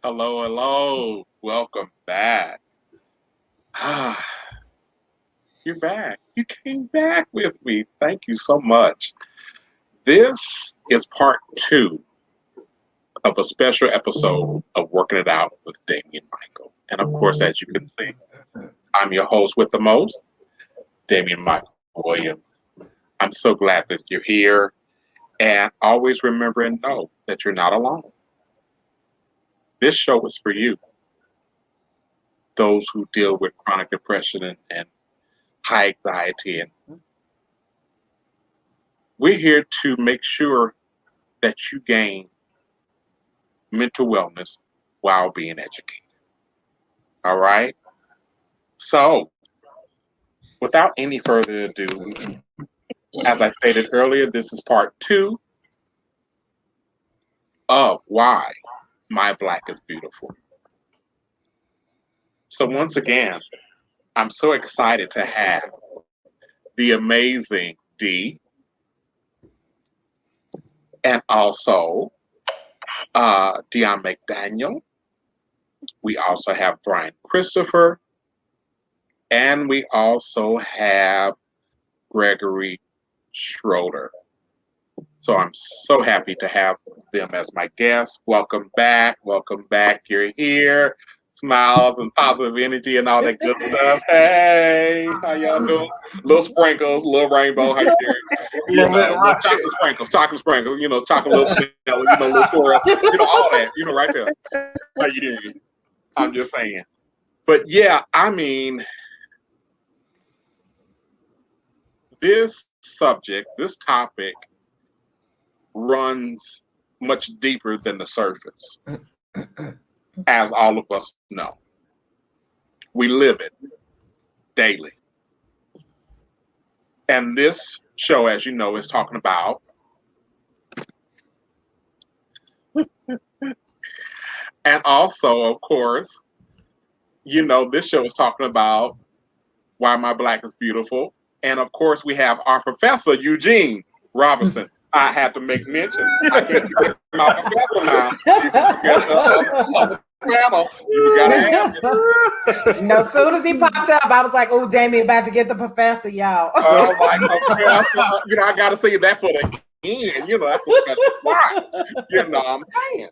Hello, hello. Welcome back. Ah, you're back. You came back with me. Thank you so much. This is part two of a special episode of Working It Out with Damian Michael. And of course, as you can see, I'm your host with the most, Damian Michael Williams. I'm so glad that you're here. And always remember and know that you're not alone. This show is for you, those who deal with chronic depression and high anxiety. And we're here to make sure that you gain mental wellness while being educated. All right. So, without any further ado, as I stated earlier, this is part two of Why My Black is Beautiful. So, once again, I'm so excited to have the amazing Dee and also Dion McDaniel. We also have Brian Christopher, and we also have Gregory Schroeder. So I'm so happy to have them as my guests. Welcome back. Welcome back. You're here. Smiles and positive energy and all that good stuff. Hey, how y'all doing? Little sprinkles, little rainbow. How you doing? Little chocolate sprinkles, chocolate little smell, little swirl, all that, right there. How you doing? I'm just saying. But yeah, I mean, this subject, this topic runs much deeper than the surface, as all of us know. We live it daily. And this show, as you know, is talking about and also, of course, this show is talking about Why My Black is Beautiful. And of course, we have our professor, Eugene Robinson. I had to make mention. I can't get my professor now. He's a professor of the panel. You gotta have it. No, as soon as he popped up, I was like, "Oh, Damien about to get the professor, y'all." Oh my professor! I gotta say that for the end. That's a special part. I'm saying.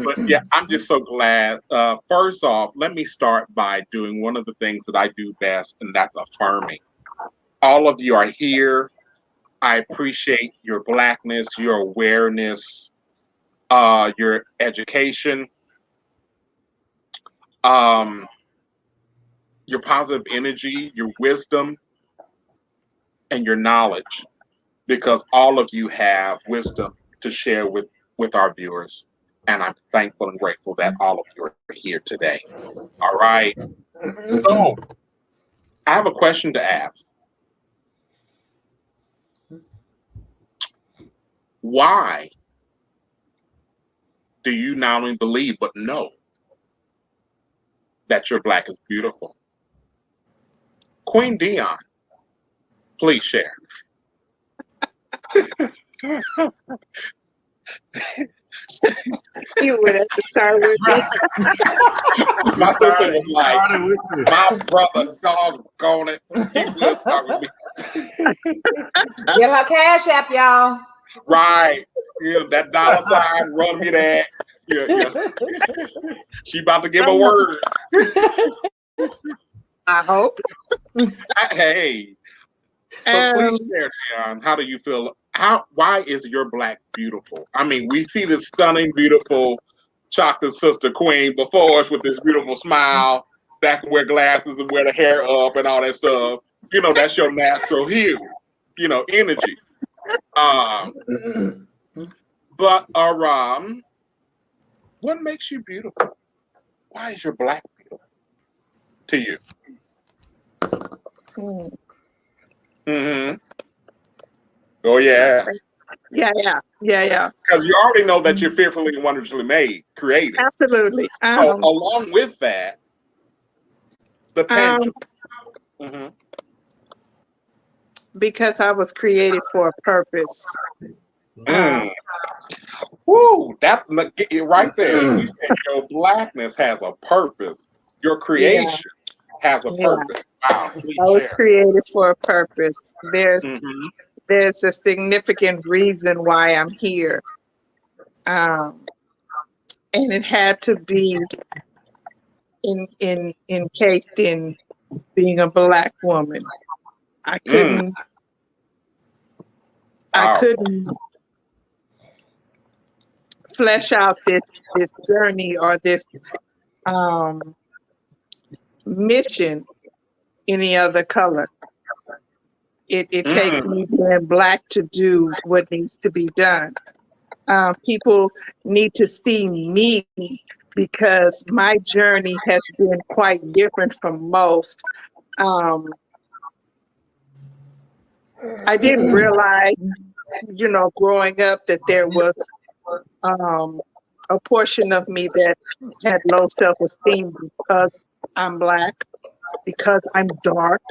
But yeah, I'm just so glad. First off, let me start by doing one of the things that I do best, and that's affirming. All of you are here. I appreciate your blackness, your awareness, your education, your positive energy, your wisdom, and your knowledge, because all of you have wisdom to share with our viewers. And I'm thankful and grateful that all of you are here today. All right. So I have a question to ask. Why do you not only believe but know that your black is beautiful? Queen Dion, please share. You would have to start with me. My sister was like, my brother, doggone it. He will start with me. Get her cash app, y'all. Right. That dollar sign, run me that. Yeah. She about to give a word. I hope. Hey. So please share, Dion. How do you feel? Why is your black beautiful? I mean, we see this stunning, beautiful chocolate sister queen before us with this beautiful smile that can wear glasses and wear the hair up and all that stuff. That's your natural hue, energy. But what makes you beautiful? Why is your black beautiful to you? Mm. Mm-hmm. Oh yeah. Yeah. Because you already know that you're fearfully and wonderfully made, created. Absolutely. So along with that, the pendulum. Mm-hmm. Because I was created for a purpose. Woo! That right there. You said your blackness has a purpose. Your Yeah, creation has a yeah. purpose. Wow. I Please was share. created for a purpose. Mm-hmm. There's a significant reason why I'm here. And it had to be encased in being a black woman. I couldn't flesh out this journey or this mission any other color. It takes me being black to do what needs to be done. People need to see me because my journey has been quite different from most. I didn't realize, growing up that there was a portion of me that had low self-esteem because I'm black, because I'm dark,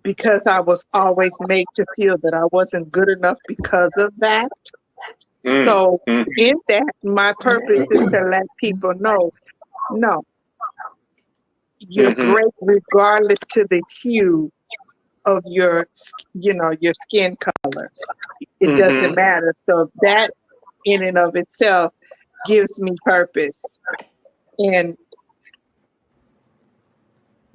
because I was always made to feel that I wasn't good enough because of that. So in that, my purpose is to let people know, no, you're great regardless to the hue of your skin color. It doesn't matter. So that in and of itself gives me purpose. And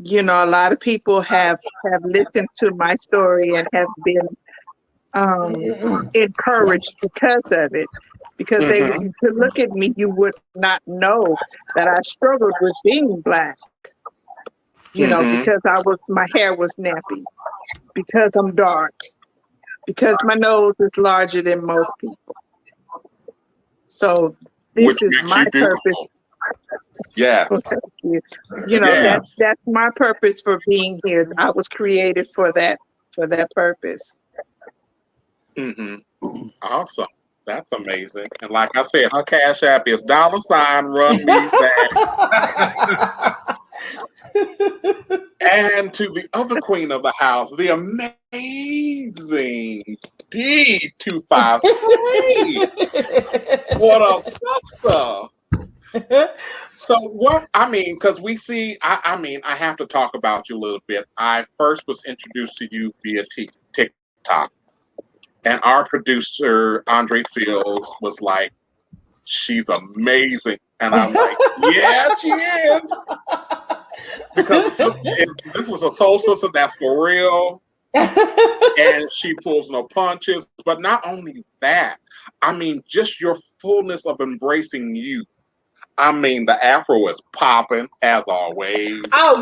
a lot of people have listened to my story and have been encouraged because of it. Because to look at me, you would not know that I struggled with being black. Because my hair was nappy, because I'm dark, because my nose is larger than most people. So this is my purpose. Yes. That's my purpose for being here. I was created for that purpose. Awesome. That's amazing. And like I said, her Cash App is $run me back. And to the other queen of the house, the amazing D253. What a sister. So what, because we see, I have to talk about you a little bit. I first was introduced to you via TikTok. And our producer, Andre Fields, was like, she's amazing. And I'm like, yeah, she is. Because this is a soul sister that's for real. And she pulls no punches. But not only that, just your fullness of embracing you. The afro is popping as always. Oh,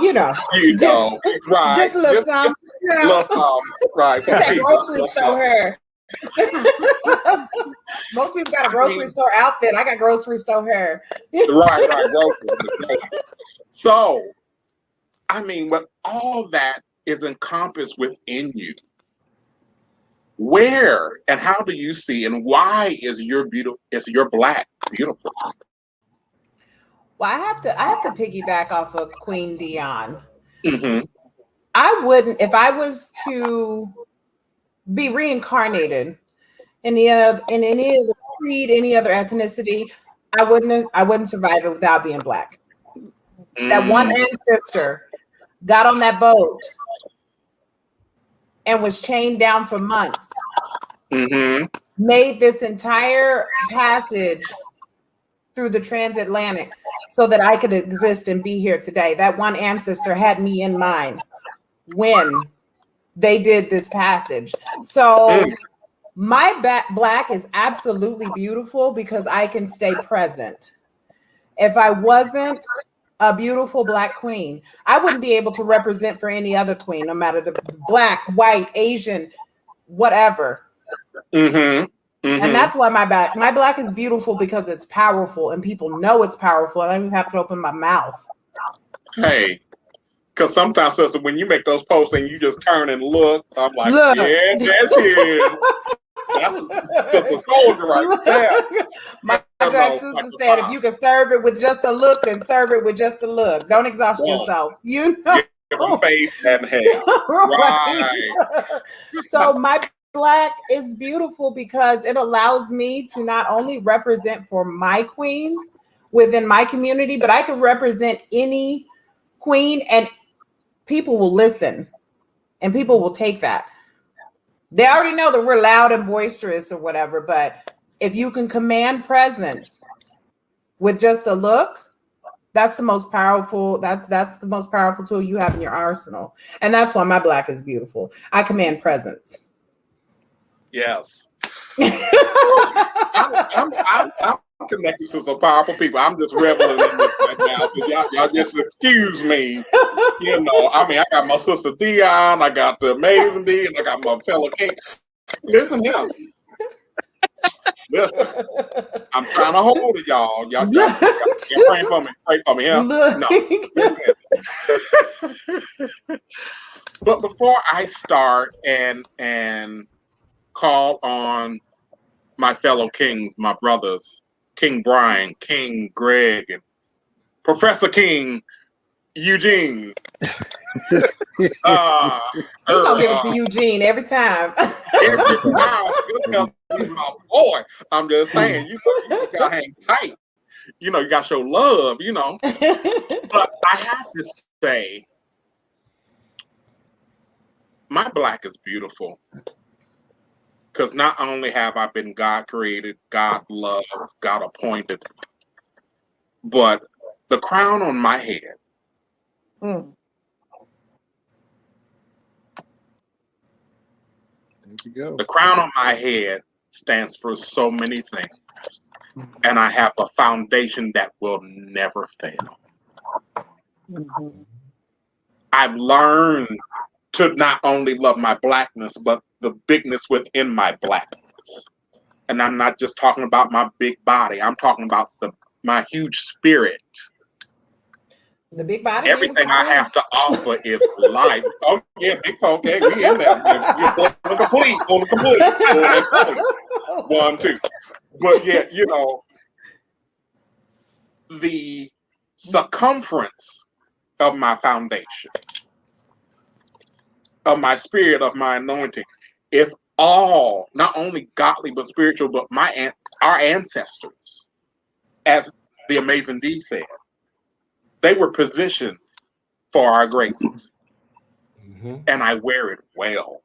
right. Just a little something. Little something, right. That grocery store hair. Most people got a grocery store outfit. I got grocery store hair. right. So, but all that is encompassed within you. Where and how do you see, and why is your black beautiful? Well, I have to piggyback off of Queen Dion. I wouldn't, if I was to be reincarnated in any other creed, any other ethnicity, I wouldn't survive it without being black. That one ancestor got on that boat and was chained down for months. Made this entire passage through the transatlantic so that I could exist and be here today. That one ancestor had me in mind when they did this passage. So my black is absolutely beautiful because I can stay present. If I wasn't a beautiful black queen, I wouldn't be able to represent for any other queen, no matter the black, white, Asian, whatever. And that's why my black is beautiful because it's powerful and people know it's powerful. And I don't even have to open my mouth. Hey, because sometimes, sister, when you make those posts and you just turn and look, I'm like, Look. yeah, there she is. That's a soldier right there. My drag sister said, if you can serve it with just a look, then serve it with just a look. Don't exhaust yourself. You know? Yeah, face and hair. Right. So my black is beautiful because it allows me to not only represent for my queens within my community, but I can represent any queen and people will listen and people will take that. They already know that we're loud and boisterous or whatever, but if you can command presence with just a look, that's the most powerful. That's the most powerful tool you have in your arsenal. And that's why my black is beautiful. I command presence. Yes. I'm connected to some powerful people. I'm just reveling in this right now. So y'all just excuse me. You know, I mean, I got my sister Dion, I got the amazing D, and I got my fellow king. Listen here. Listen. I'm trying to hold it, y'all. Y'all praying for me. Pray for me, huh? No. But before I start and call on my fellow kings, my brothers, King Brian, King Greg, and Professor King Eugene. He's gonna give it to Eugene every time. Every time. He's my boy. I'm just saying, you gotta hang tight. You know, you gotta show love, you know. But I have to say, my black is beautiful. Because not only have I been God created, God loved, God appointed, but the crown on my head. There you go. The crown on my head stands for so many things. And I have a foundation that will never fail. I've learned to not only love my blackness, but the bigness within my blackness. And I'm not just talking about my big body. I'm talking about my huge spirit. The big body. Everything I have to offer is life. Oh yeah, big folk. Okay, we in there. On the complete. 1, 2. But yeah, you know, the circumference of my foundation, of my spirit, of my anointing, is all not only godly but spiritual. But our ancestors, as the amazing D said, they were positioned for our greatness. And I wear it well.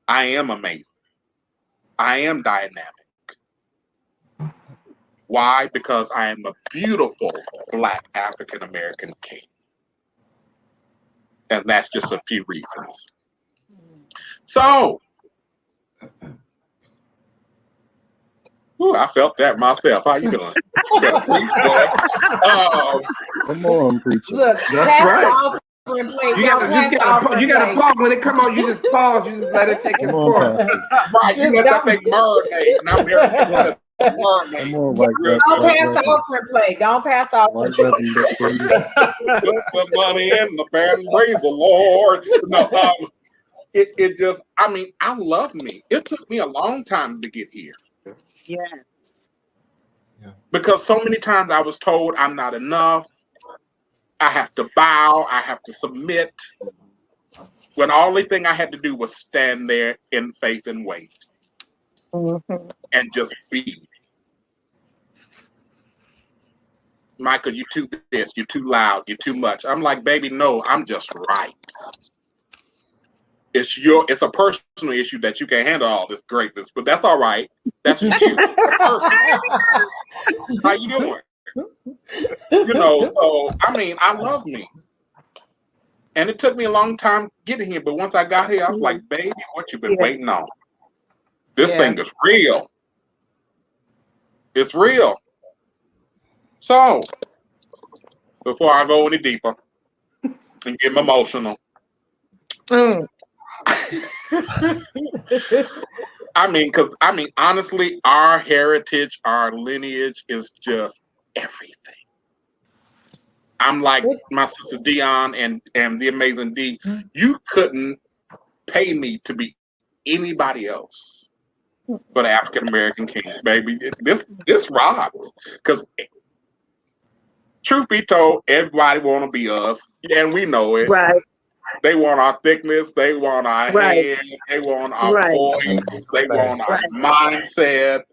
I am amazing. I am dynamic. Why? Because I am a beautiful Black African American king. And that's just a few reasons. So, I felt that myself. How you doing? Come on, preacher. Look, that's right. You gotta pause when it come on. You just pause. You just let it take its course. Right, you let that thing marinate. And I'm there. Come on, Don't pass the offering plate. Don't pass the offering plate. Put the money in the pan, praise the Lord. No, it just, I mean, I love me. It took me a long time to get here. Yes. Because so many times I was told I'm not enough. I have to bow. I have to submit. When the only thing I had to do was stand there in faith and wait. And just be. Michael, you too this, you too loud, you too much. I'm like, baby, no, I'm just right. It's a personal issue that you can't handle all this greatness, but that's all right. That's just you. How you doing? You know, so I mean, I love me. And it took me a long time getting here, but once I got here, I was like, baby, what you been waiting on? This thing is real. It's real. So, before I go any deeper and get emotional, honestly, our heritage, our lineage is just everything. I'm like my sister Dion and the amazing D. You couldn't pay me to be anybody else but African American king, baby. This rocks. Because truth be told, everybody want to be us, and we know it. Right. They want our thickness. They want our Right. head. They want our Right. voice. They want our mindset.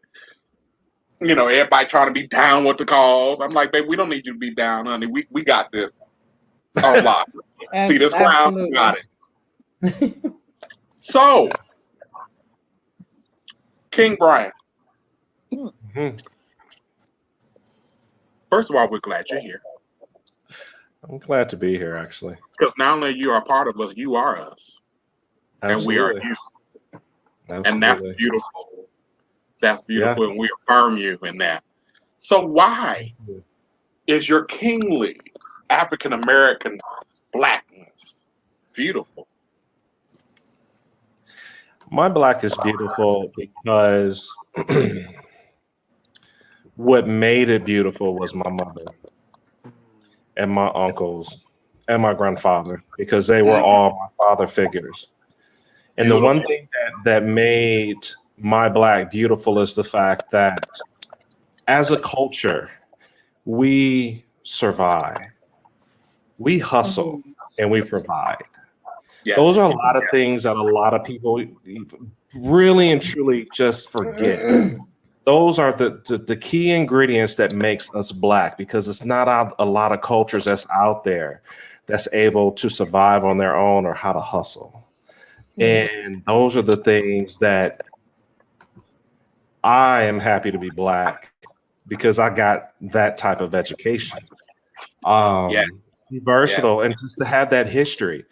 You know, everybody trying to be down with the cause. I'm like, babe, we don't need you to be down, honey. We got this. A lot. See this crown? We got it. So, King Brian. First of all, we're glad you're here. I'm glad to be here, actually. Because not only you are a part of us, you are us. Absolutely. And we are you. Absolutely. And that's beautiful. That's beautiful, and we affirm you in that. So why is your kingly African-American blackness beautiful? My black is beautiful because what made it beautiful was my mother and my uncles and my grandfather, because they were all my father figures. And the one thing that made my black beautiful is the fact that as a culture, we survive, we hustle, and we provide. Yes. Those are a lot of things that a lot of people really and truly just forget. Those are the key ingredients that makes us black, because it's not a lot of cultures that's out there that's able to survive on their own or how to hustle. And those are the things that I am happy to be black, because I got that type of education. Versatile, and just to have that history.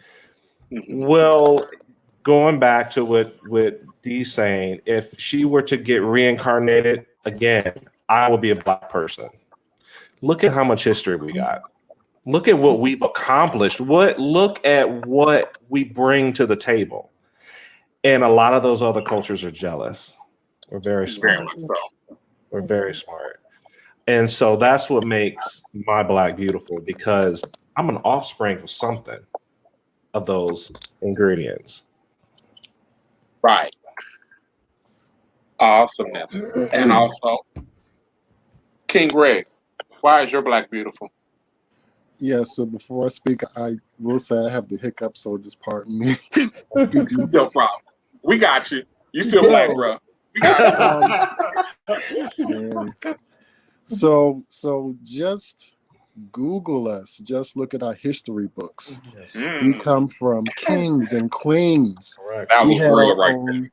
Well, going back to what Dee's saying, if she were to get reincarnated again, I would be a black person. Look at how much history we got. Look at what we've accomplished. Look at what we bring to the table. And a lot of those other cultures are jealous. We're very smart. We're very smart. And so that's what makes my black beautiful, because I'm an offspring of something, of those ingredients. Right. Awesomeness. And also, King Greg, why is your black beautiful? Yeah, so before I speak, I will say I have the hiccup, so just pardon me. No problem. We got you. You still black, bro. We got you. So just Google us. Just look at our history books. We come from kings and queens. Right. We had our own.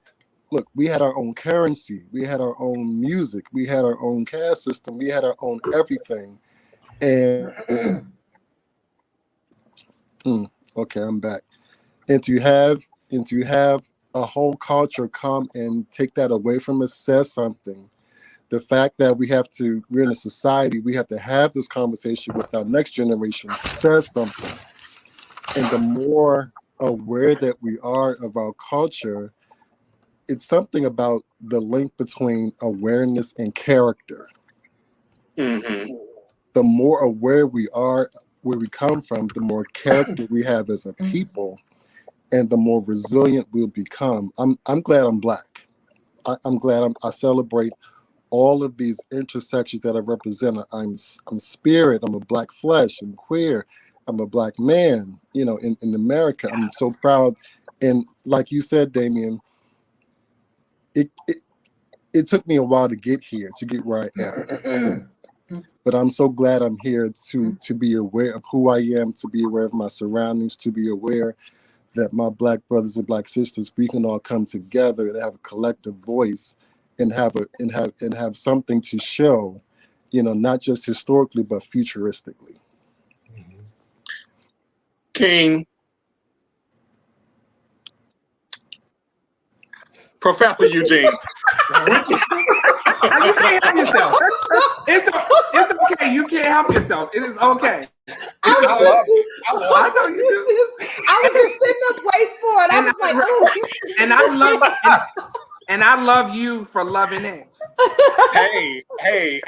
Look, we had our own currency. We had our own music. We had our own caste system. We had our own everything. And okay, I'm back. And to have a whole culture come and take that away from us says something. The fact that we're in a society, we have to have this conversation with our next generation says something. And the more aware that we are of our culture, it's something about the link between awareness and character. The more aware we are where we come from, the more character we have as a people, and the more resilient we'll become. I'm glad I'm black. I'm glad I celebrate all of these intersections that I represent. I'm spirit, I'm a black flesh, I'm queer, I'm a black man, in America. I'm so proud. And like you said, Damien, it took me a while to get here, to get where I am. But I'm so glad I'm here to be aware of who I am, to be aware of my surroundings, to be aware that my black brothers and black sisters, we can all come together and have a collective voice and have something to show, not just historically, but futuristically. King, Professor Eugene. You can't help yourself. It's okay. You can't help yourself. It is okay. I know you do. I was just sitting up waiting for it. I was like, oh. And and I love you for loving it. Hey,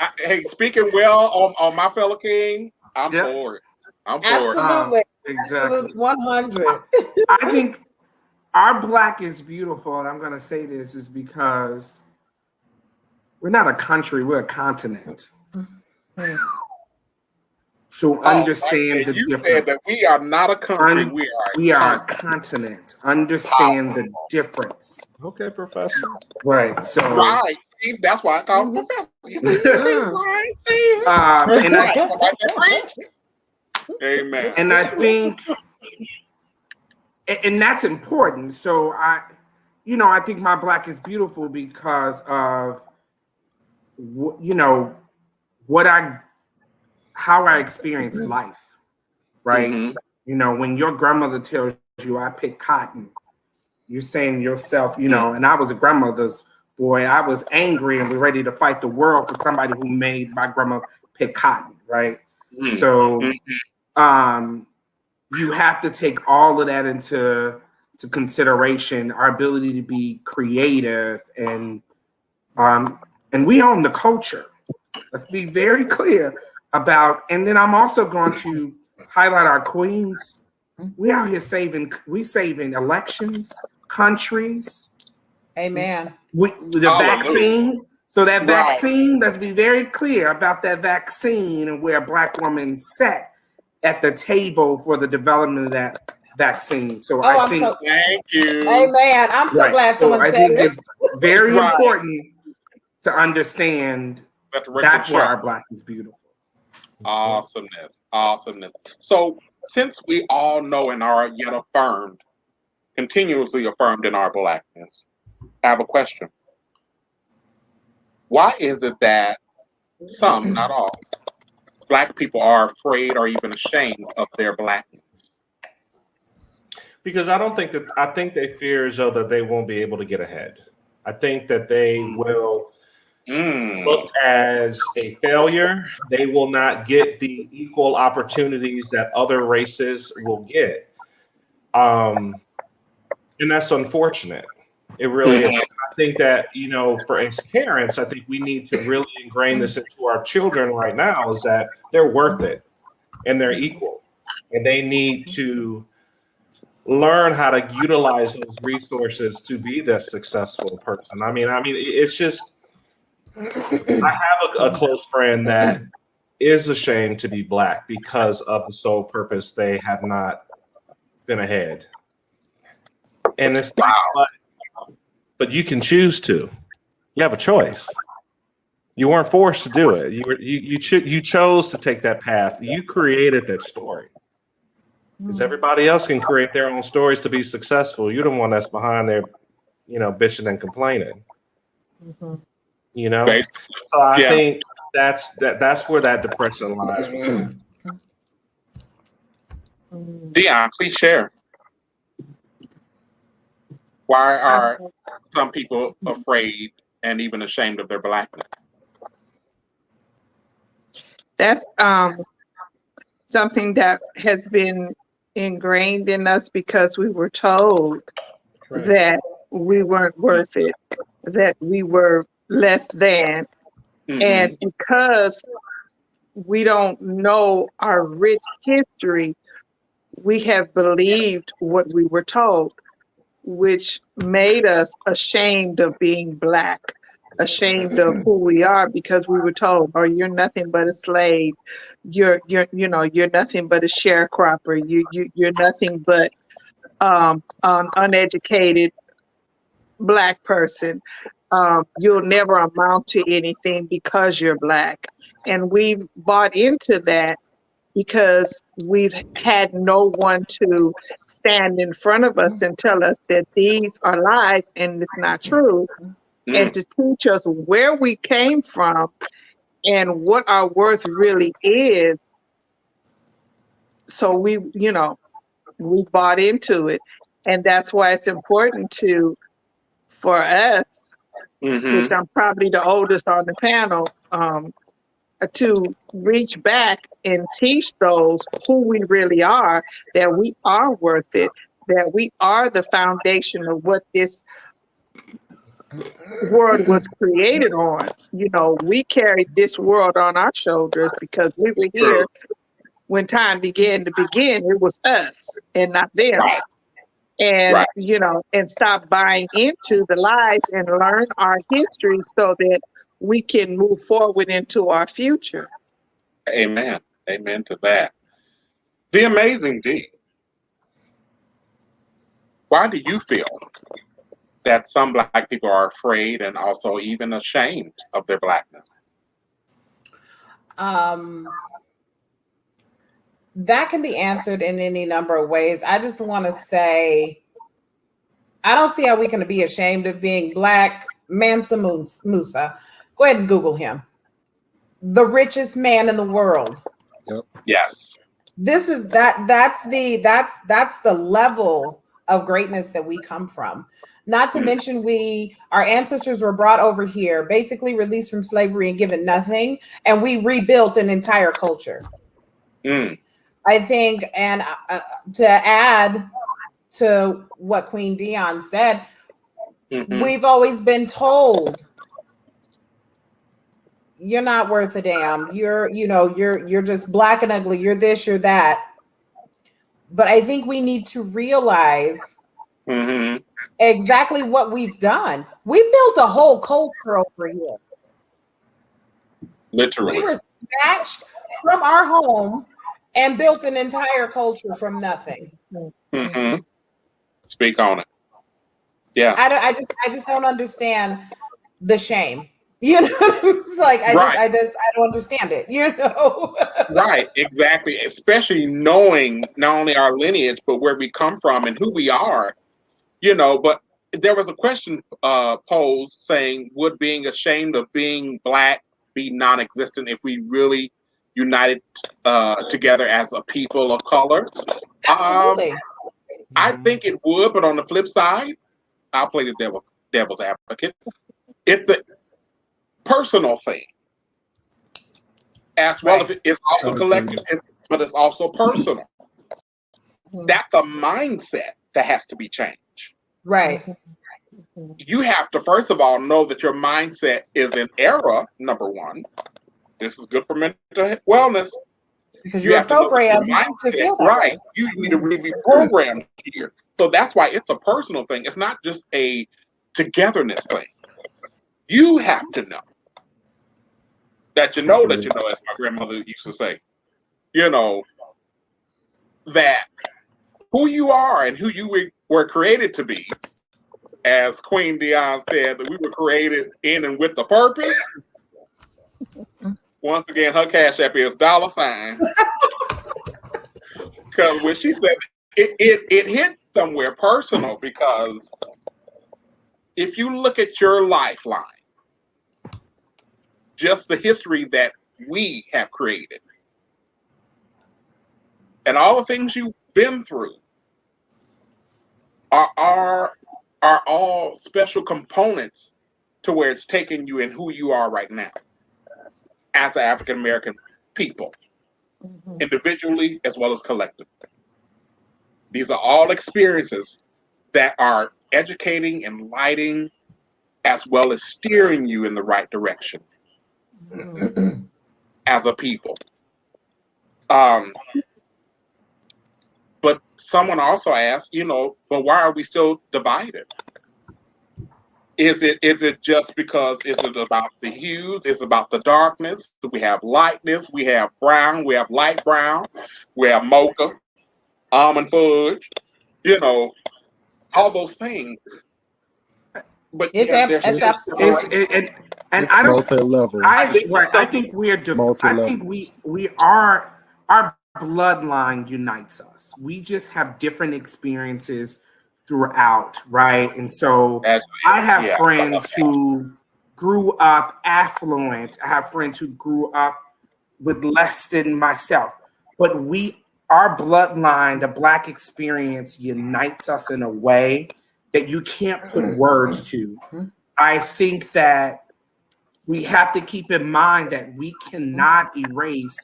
speaking well on my fellow king, I'm Yep. for it. I'm for it. Absolutely. Exactly. Absolutely. 100. I think our Black is beautiful, and I'm going to say this is because we're not a country, we're a continent. So understand the you difference. said that we are not a country, we are a continent. Understand the difference. Okay, Professor. Right. So Right. See, that's why I call him Professor. You see, right? See? and I, Somebody said preach. Amen. and I think and that's important. So I think my Black is beautiful because of how I experience life, right? Mm-hmm. When your grandmother tells you I pick cotton, you're saying to yourself, and I was a grandmother's boy, I was angry and ready to fight the world for somebody who made my grandma pick cotton, right? Mm-hmm. So you have to take all of that into consideration, our ability to be creative and we own the culture. Let's be very clear about, and then I'm also going to highlight our queens. We out here saving elections, countries. Amen. The vaccine. So that vaccine, let's be very clear about that vaccine and where a Black woman sat at the table for the development of that vaccine. So I think thank you. Amen. I'm so glad someone said think it. it's very important to understand that's why our Black is beautiful. Awesomeness. So since we all know and are yet affirmed, continuously affirmed in our Blackness, I have a question. Why is it that some, not all, Black people are afraid or even ashamed of their Blackness? Because I think they fear as though that they won't be able to get ahead. I think that they will look as a failure. They will not get the equal opportunities that other races will get. And that's unfortunate. It really is. I think that, for as parents, I think we need to really ingrain this into our children right now, is that they're worth it and they're equal. And they need to learn how to utilize those resources to be this successful person. I mean, it's just, I have a close friend that is ashamed to be Black because of the sole purpose they have not been ahead. And it's but you can choose to. You have a choice. You weren't forced to do it. You chose to take that path. You created that story. Because everybody else can create their own stories to be successful. You're the one that's behind there, bitching and complaining. So I think that's where that depression lies. Dion, please share. Why are some people afraid and even ashamed of their Blackness? That's something that has been ingrained in us because we were told that we weren't worth it, that we were less than. And because we don't know our rich history, we have believed what we were told, which made us ashamed of being Black, ashamed of who we are, because we were told, "Oh, you're nothing but a slave. You're nothing but a sharecropper. You're nothing but an uneducated Black person. You'll never amount to anything because you're Black." And we've bought into that because we've had no one to stand in front of us and tell us that these are lies and it's not true, and to teach us where we came from and what our worth really is. So we bought into it, and that's why it's important for us, which I'm probably the oldest on the panel, to reach back and teach those who we really are, that we are worth it, that we are the foundation of what this world was created on. You know, we carried this world on our shoulders because we were here when time began to begin. It was us and not them. Right. And, Right. you know, and stop buying into the lies and learn our history so that we can move forward into our future. Amen. Amen to that. The amazing D. Why do you feel that some Black people are afraid and also even ashamed of their Blackness? That can be answered in any number of ways. I just want to say, I don't see how we can be ashamed of being Black. Mansa Musa, go ahead and Google him. The richest man in the world. Yep. Yes. This is that's the level of greatness that we come from. Not to mention our ancestors were brought over here, basically released from slavery and given nothing, and we rebuilt an entire culture. I think, and to add to what Queen Dion said, we've always been told you're not worth a damn. You're just Black and ugly. You're this, you're that. But I think we need to realize exactly what we've done. We built a whole culture over here. Literally. We were snatched from our home and built an entire culture from nothing. Speak on it. Yeah. I just don't understand the shame. You know, it's like I don't understand it. You know, Right, exactly. Especially knowing not only our lineage, but where we come from and who we are. You know, but there was a question posed saying, would being ashamed of being Black be non-existent if we really united together as a people of color? absolutely. I think it would, but on the flip side, I'll play the devil's advocate. It's a personal thing, as well as it's also collective, but it's also personal. That's a mindset that has to be changed. Right. You have to, first of all, know that your mindset is in error, number one. This is good for mental wellness. Because you're programmed to feel that right. way. You need to really be programmed here. So that's why it's a personal thing. It's not just a togetherness thing. You have to know that you know, as my grandmother used to say, you know, that who you are and who you were created to be, as Queen Dion said, that we were created in and with the purpose. Once again, her cash app is $. Because when she said it hit somewhere personal, because if you look at your lifeline, just the history that we have created, and all the things you've been through are all special components to where it's taking you and who you are right now as an African American people, individually as well as collectively. These are all experiences that are educating, enlightening, as well as steering you in the right direction as a people. But someone also asked, you know, but why are we still divided? Is it just because, is it about the hues? Is it about the darkness? We have lightness, we have brown, we have light brown, we have mocha, almond fudge, you know, all those things. But It's I don't. multi-level. I think we are, our bloodline unites us. We just have different experiences throughout, right? And so I have friends who grew up affluent. I have friends who grew up with less than myself. But our bloodline, the Black experience, unites us in a way that you can't put words to. I think that we have to keep in mind that we cannot erase,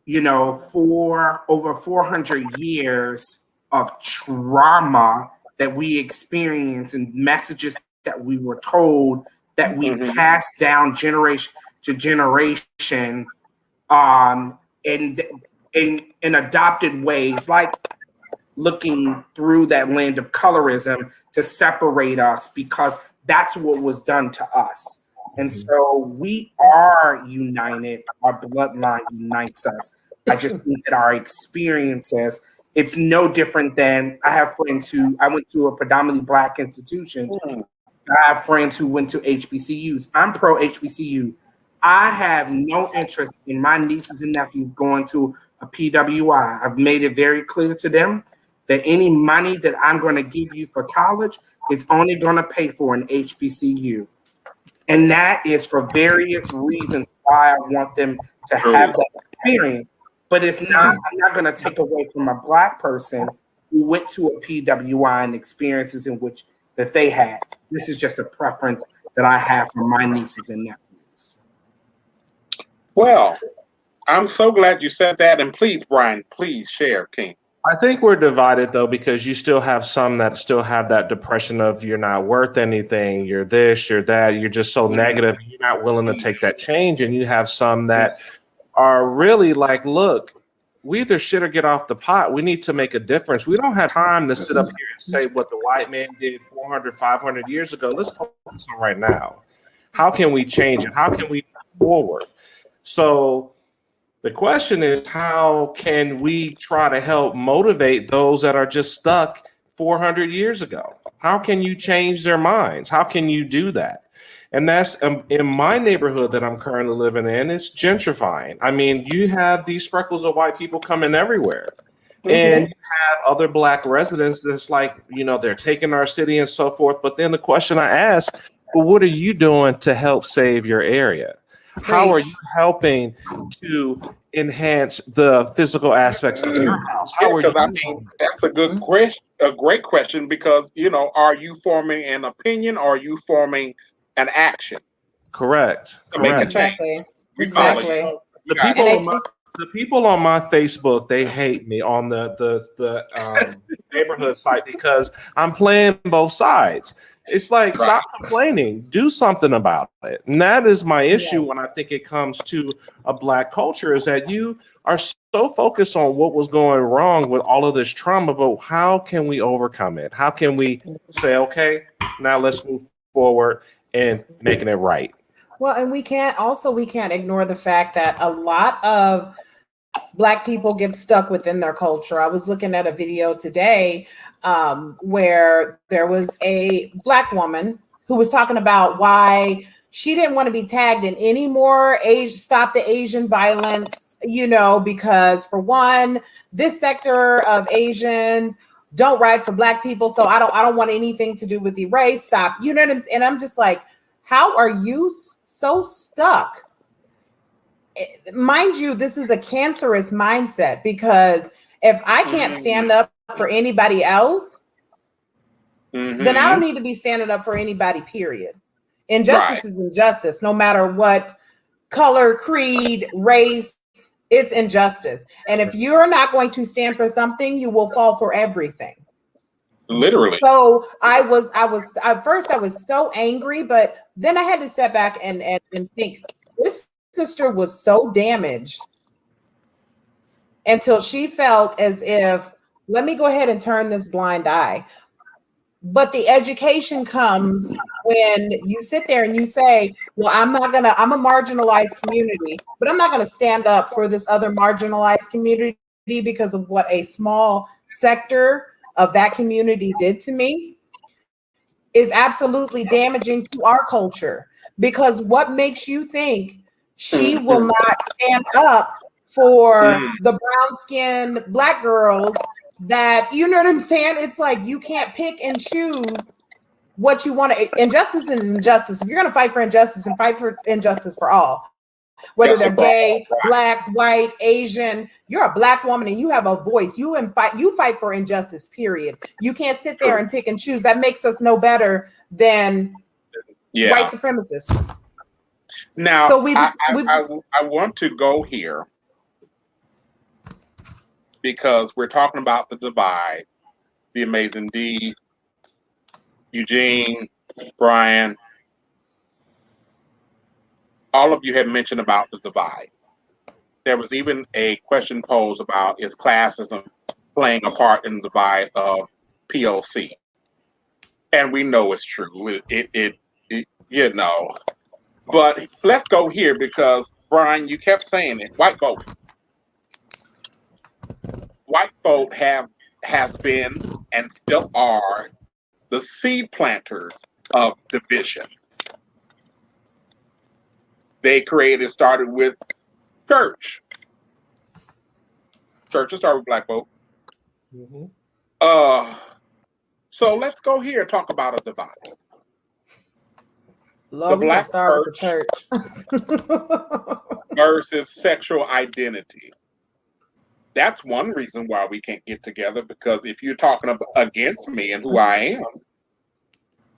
you know, for over 400 years of trauma that we experience and messages that we were told that we passed down generation to generation in adopted ways, like looking through that lens of colorism to separate us because that's what was done to us. And so we are united. Our bloodline unites us. I just think that our experiences, it's no different than I have friends who, I went to a predominantly Black institution. I have friends who went to HBCUs. I'm pro HBCU. I have no interest in my nieces and nephews going to a PWI. I've made it very clear to them that any money that I'm going to give you for college is only going to pay for an HBCU. And that is for various reasons why I want them to have that experience. But it's not, I'm not going to take away from a Black person who went to a PWI and experiences in which that they had. This is just a preference that I have for my nieces and nephews. Well, I'm so glad you said that. And please, Brian, please share, King. I think we're divided though, because you still have some that still have that depression of you're not worth anything, you're this, you're that, you're just so negative, you're not willing to take that change. And you have some that are really like, look, we either shit or get off the pot. We need to make a difference. We don't have time to sit up here and say what the white man did 400, 500 years ago. Let's focus on right now. How can we change it? How can we move forward? So the question is, how can we try to help motivate those that are just stuck 400 years ago? How can you change their minds? How can you do that? And that's in my neighborhood that I'm currently living in, it's gentrifying. I mean, you have these freckles of white people coming everywhere. And you have other Black residents that's like, you know, they're taking our city and so forth. But then the question I ask, well, what are you doing to help save your area? How are you helping to enhance the physical aspects of your house? How are you? I mean, that's a good question, a great question, because, you know, are you forming an opinion or are you forming an action? Correct. To make a Correct. change. Exactly. The people on my Facebook, they hate me on the neighborhood site because I'm playing both sides. It's like, stop complaining, do something about it. And that is my issue when I think it comes to a Black culture, is that you are so focused on what was going wrong with all of this trauma, but how can we overcome it? How can we say, okay, now let's move forward and making it right? Well, and we can't ignore the fact that a lot of Black people get stuck within their culture. I was looking at a video today where there was a Black woman who was talking about why she didn't want to be tagged in any more Stop the Asian Violence, you know, because for one, this sector of Asians don't ride for Black people, so I don't want anything to do with the race. Stop, you know what I'm saying? And I'm just like, how are you so stuck? Mind you, this is a cancerous mindset, because if I can't stand up for anybody else, then I don't need to be standing up for anybody, period. Injustice is injustice, no matter what color, creed, race, it's injustice. And if you're not going to stand for something, you will fall for everything. Literally. So at first I was so angry, but then I had to step back and think, this sister was so damaged until she felt as if, let me go ahead and turn this blind eye. But the education comes when you sit there and you say, well, I'm a marginalized community, but I'm not going to stand up for this other marginalized community because of what a small sector of that community did to me, is absolutely damaging to our culture. Because what makes you think she will not stand up for the brown-skinned Black girls that, you know what I'm saying? It's like, you can't pick and choose what you want to. Injustice is injustice. If you're going to fight for injustice, and fight for injustice for all, whether they're gay, Black, white, Asian, you're a Black woman and you have a voice. You fight for injustice, period. You can't sit there and pick and choose. That makes us no better than white supremacists. Now, so I want to go here because we're talking about the divide, the amazing D, Eugene, Brian, all of you had mentioned about the divide. There was even a question posed about is classism playing a part in the divide of POC? And we know it's true. It you know. But let's go here because Brian, you kept saying it. White folk. White folk has been and still are the seed planters of division. They started with church. Churches started with black folk. So let's go here and talk about a divide. Lord, we can black start with the church. Versus sexual identity. That's one reason why we can't get together, because if you're talking against me and who I am,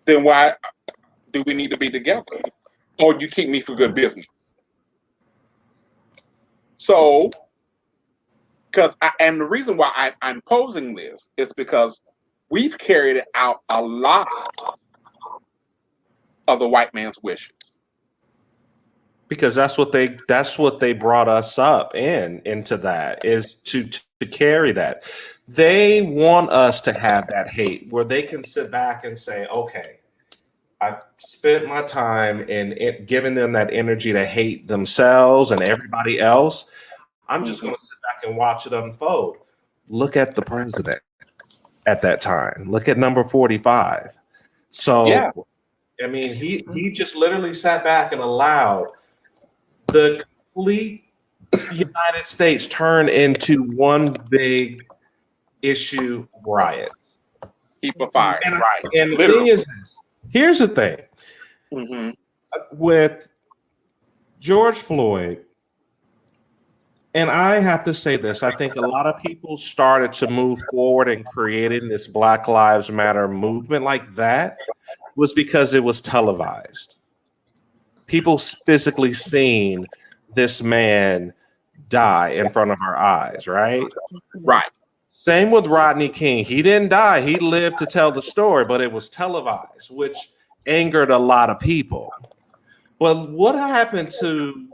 then why do we need to be together? Or you keep me for good business. So, and the reason why I'm posing this is because we've carried it out a lot of the white man's wishes. Because that's what they brought us up into that, is to carry that. They want us to have that hate where they can sit back and say, okay, I spent my time in giving them that energy to hate themselves and everybody else. I'm just going to sit back and watch it unfold. Look at the president at that time. Look at number 45. So, yeah. I mean, he just literally sat back and allowed the complete United States turn into one big issue riot. Keep a fire. And the thing is this. Here's the thing. With George Floyd, and I have to say this, I think a lot of people started to move forward in creating this Black Lives Matter movement like that was because it was televised. People physically seen this man die in front of our eyes, right? Right. Same with Rodney King. He didn't die. He lived to tell the story, but it was televised, which angered a lot of people. But what happened to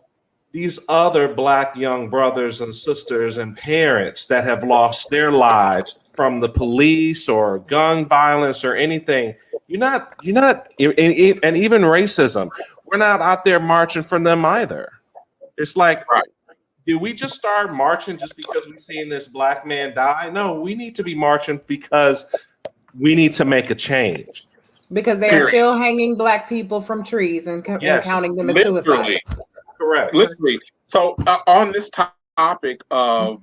these other Black young brothers and sisters and parents that have lost their lives from the police or gun violence or anything? You're not, and even racism. We're not out there marching for them either. It's like, did we just start marching just because we've seen this Black man die? No, we need to be marching because we need to make a change. Because they are still hanging Black people from trees and counting them as suicide. Correct. Literally. So on this topic of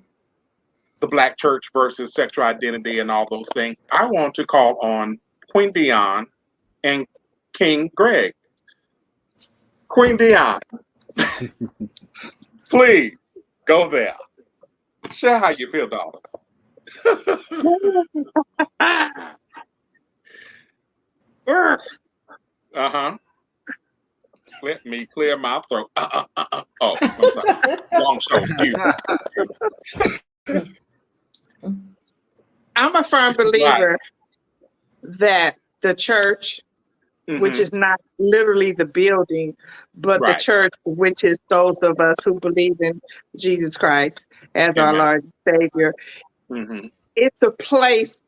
the Black church versus sexual identity and all those things, I want to call on Queen Dion and King Greg. Queen Dion, please go there. Share how you feel, daughter. Let me clear my throat. Oh, I'm sorry. Wrong show. Excuse me. I'm a firm believer that the church, which is not literally the building, but the church, which is those of us who believe in Jesus Christ as our Lord and Savior, it's a place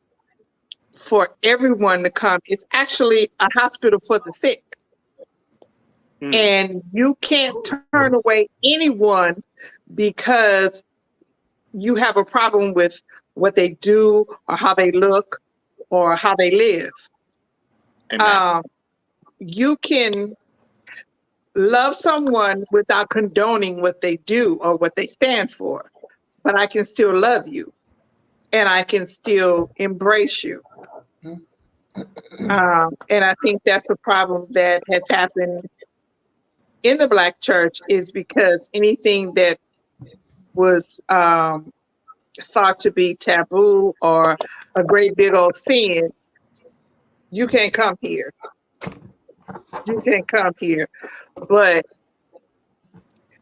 for everyone to come. It's actually a hospital for the sick. And you can't turn away anyone because you have a problem with what they do or how they look or how they live. You can love someone without condoning what they do or what they stand for, but I can still love you and I can still embrace you. And I think that's a problem that has happened in the Black church, is because anything that was thought to be taboo or a great big old sin, you can't come here. You can't come here. But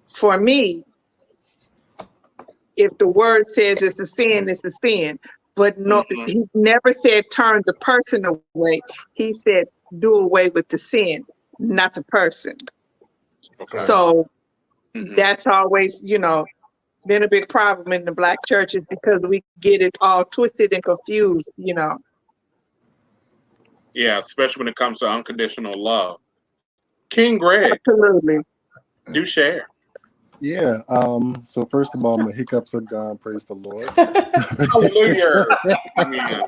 for me, if the word says it's a sin, it's a sin. But no, he never said turn the person away. He said do away with the sin, not the person. Okay. So Mhm. that's always, been a big problem in the Black churches because we get it all twisted and confused, Yeah, especially when it comes to unconditional love. King Greg, Absolutely. do share. Yeah. So first of all, my hiccups are gone. Praise the Lord. Hallelujah. Amen.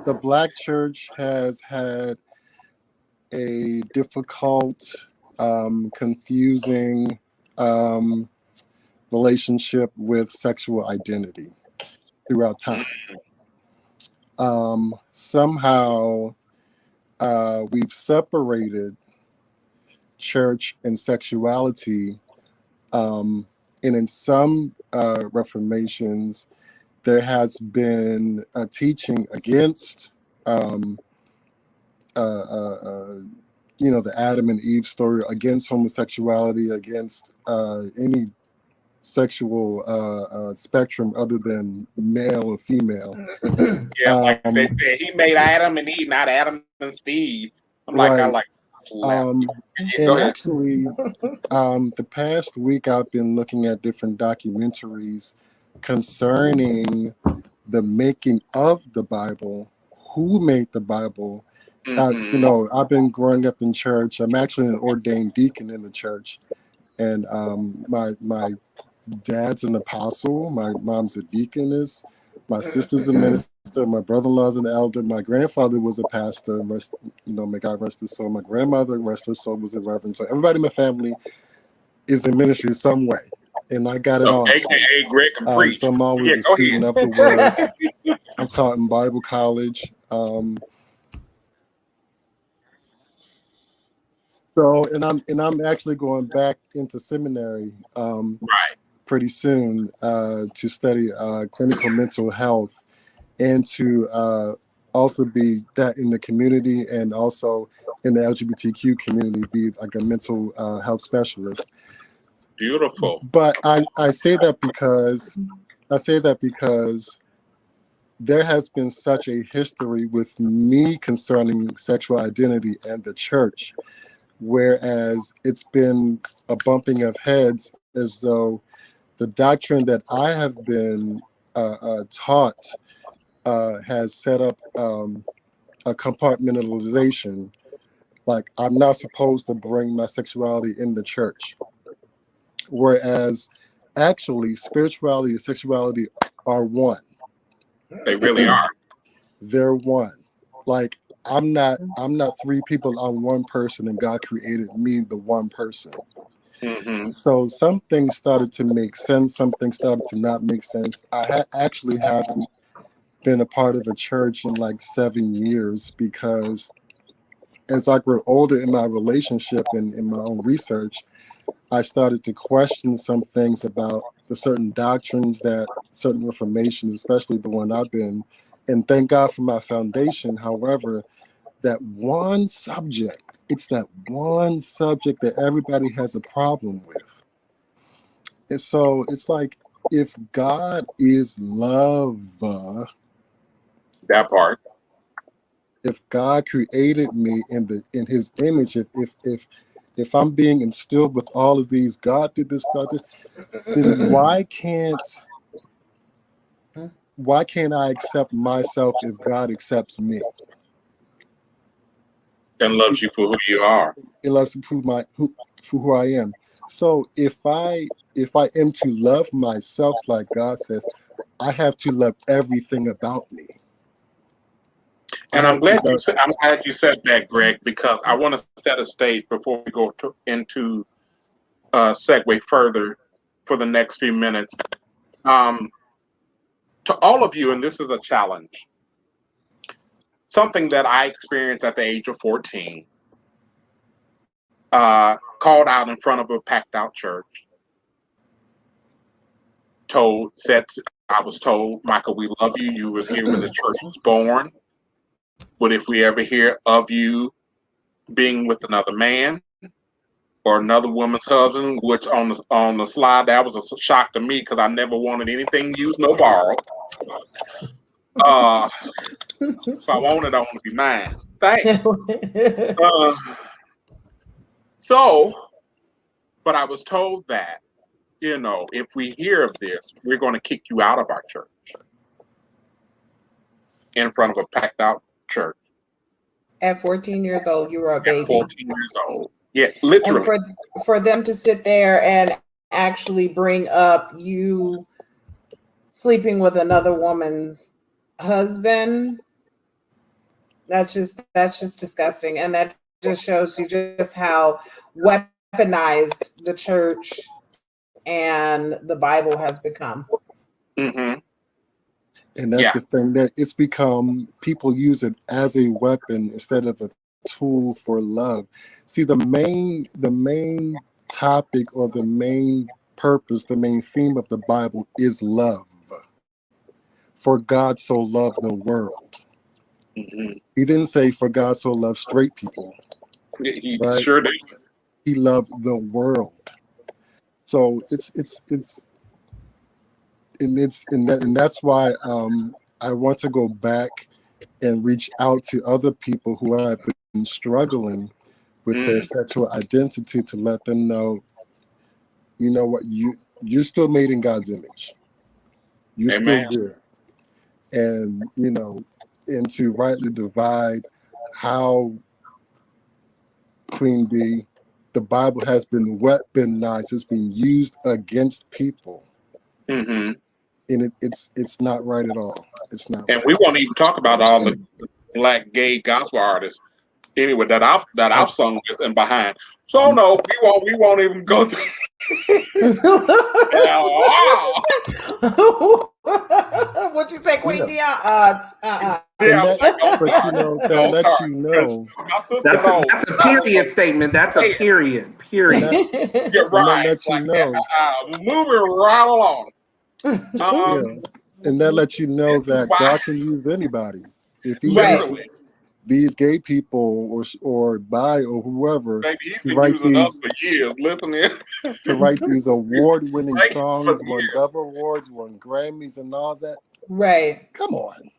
The Black church has had a difficult, confusing relationship with sexual identity throughout time. Somehow, we've separated church and sexuality, and in some reformations, there has been a teaching against, the Adam and Eve story, against homosexuality, against any sexual spectrum other than male or female. Yeah, like they said, he made Adam and Eve, not Adam and Steve. I'm like, I Right. like slap. And Go ahead. actually, the past week I've been looking at different documentaries concerning the making of the Bible, who made the Bible. Mhm. I've been growing up in church. I'm actually an ordained deacon in the church, and my dad's an apostle. My mom's a deaconess. My sister's a minister. My brother-in-law's an elder. My grandfather was a pastor. May God rest his soul. My grandmother, rest her soul, was a reverend. So everybody in my family is in ministry some way, and I got it So, on. AKA Greg can preach. So I'm always Yeah, a go student ahead. of the word. I've taught in Bible college. I'm actually going back into seminary Right. pretty soon to study clinical mental health, and to also be that in the community, and also in the LGBTQ community, be like a mental health specialist. Beautiful. But I say that because there has been such a history with me concerning sexual identity and the church, whereas it's been a bumping of heads, as though the doctrine that I have been taught has set up a compartmentalization. Like, I'm not supposed to bring my sexuality in the church, whereas actually spirituality and sexuality are one. They really are. They're one. Like, I'm not three people. I'm one person, and God created me, the one person. Mm-hmm. So some things started to make sense. Some things started to not make sense. I actually haven't been a part of a church in like 7 years, because as I grew older in my relationship and in my own research, I started to question some things about the certain doctrines, that certain reformations, especially the one I've been. And thank God for my foundation. However, that one subject, it's that one subject that everybody has a problem with. And so it's like, if God is love, That part. if God created me in His image, if I'm being instilled with all of these, God did this, God did, then why can't I accept myself if God accepts me? And loves you for who you are. It loves to prove for who I am. So if I am to love myself like God says, I have to love everything about me. And I'm glad you said that, Greg, because I want to set a stage before we go into segue further for the next few minutes. To all of you, and this is a challenge, something that I experienced at the age of 14, called out in front of a packed out church, I was told, Michael, we love you. You was here when the church was born. But if we ever hear of you being with another man or another woman's husband, which on the slide, that was a shock to me, because I never wanted anything used, no borrowed. If I want it, I want to be mine. Thanks. So, but I was told that, if we hear of this, we're going to kick you out of our church in front of a packed out church. At 14 years old, you were a At baby. 14 years old. Yeah, literally. And for them to sit there and actually bring up you sleeping with another woman's husband, that's just disgusting. And that just shows you just how weaponized the church and the Bible has become. Mm-hmm. And that's the thing, that it's become, people use it as a weapon instead of a tool for love. See, the main topic, or the main purpose, the main theme of the Bible is love. For God so loved the world. Mm-hmm. He didn't say for God so loved straight people. He right? sure did. He loved the world. So and that's why I want to go back and reach out to other people who have been struggling with their sexual identity, to let them know, you know what, you're still made in God's image. You're Amen. still good. And, and to rightly divide how, Queen B, the Bible has been weaponized, it's been used against people. Mm-hmm. And it's not right at all. It's not. And right. we won't even talk about all the black gay gospel artists anyway that I've sung with and behind. So no, we won't even go through. What you say, Queen Dion? But that lets you know. That's a period statement. That's a period. Period. You're right. And that lets you know. Moving right along. And that lets you know that God can use anybody. If He uses these gay people or bi or whoever to write these for years, listening. To write these award-winning songs, won Dove Awards, won Grammys, and all that. Right. Come on,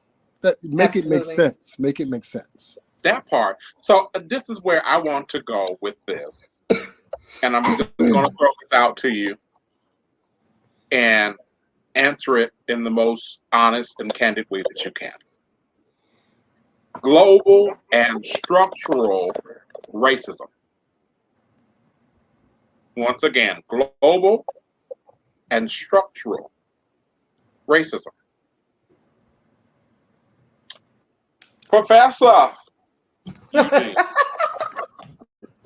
make it make sense. Make it make sense. That part. So this is where I want to go with this, and I'm just going to throw this out to you and answer it in the most honest and candid way that you can. Global and structural racism. Once again, global and structural racism. Professor Eugene.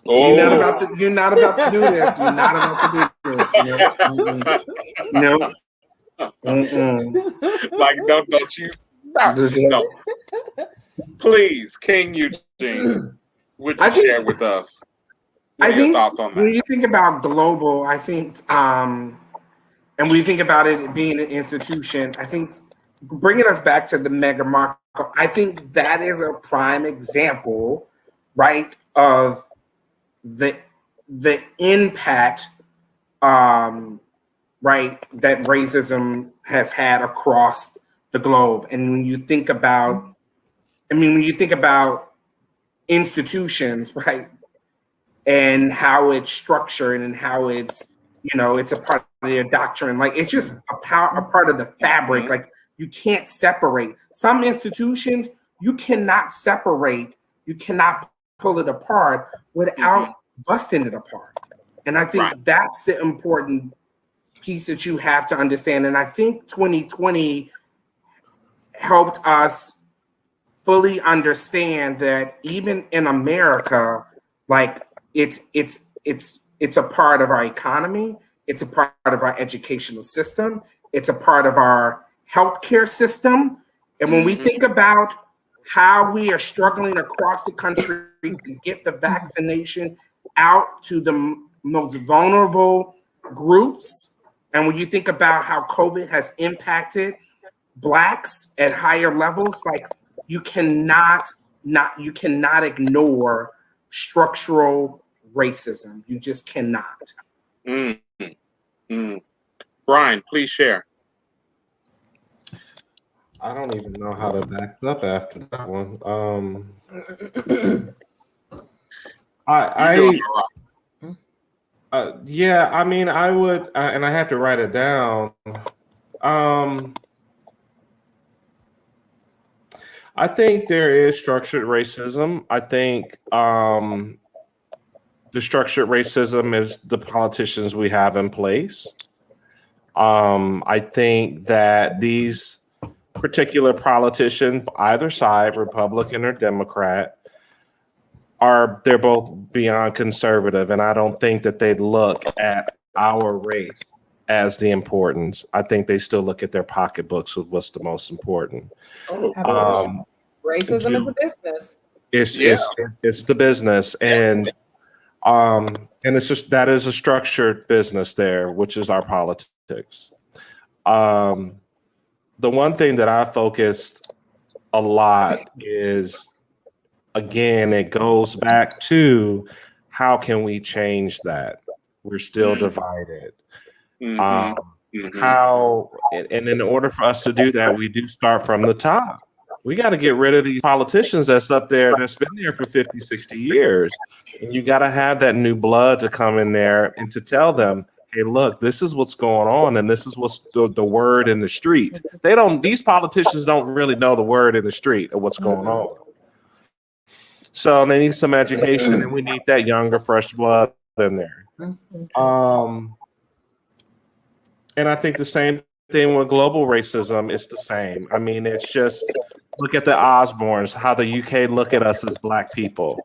You're not about to do this. You're not about to do this. No. Like, don't you stop. No. Please, King Eugene, would you share with us your thoughts on that? When you think about global, I think, and when you think about it being an institution, I think bringing us back to the Meghan Markle, I think that is a prime example, right, of the impact, right, that racism has had across the globe. And when you think about, when you think about institutions, right, and how it's structured and how it's, it's a part of their doctrine, like it's just a part of the fabric. Like you can't separate. Some institutions you cannot separate, you cannot pull it apart without busting it apart. And I think that's the important piece that you have to understand. And I think 2020 helped us fully understand that even in America, like it's a part of our economy, it's a part of our educational system, it's a part of our healthcare system. And when we think about how we are struggling across the country to get the vaccination out to the most vulnerable groups, and when you think about how COVID has impacted Blacks at higher levels, like you cannot ignore structural racism. You just cannot. Brian, please share. I don't even know how to back up after that one. You're doing I all yeah, I mean, I would, and I have to write it down. I think there is structured racism. I think the structured racism is the politicians we have in place. I think that these particular politicians, either side, Republican or Democrat, they're both beyond conservative, and I don't think that they look at our race as the importance. I think they still look at their pocketbooks with what's the most important. right. Absolutely. Um, Racism is a business. Yeah. it's the business, and it's just that is a structured business there, which is our politics. The one thing that I focused a lot is, again, it goes back to how can we change that? We're still divided. Mhm. Mhm. How, and in order for us to do that, we do start from the top. We got to get rid of these politicians that's up there that's been there for 50, 60 years. And you got to have that new blood to come in there and to tell them, hey, look, this is what's going on, and this is what's the word in the street. These politicians don't really know the word in the street of what's going on. So they need some education, and we need that younger, fresh blood in there. And I think the same thing with global racism is the same. I mean, it's just look at the Osbournes, how the UK look at us as Black people.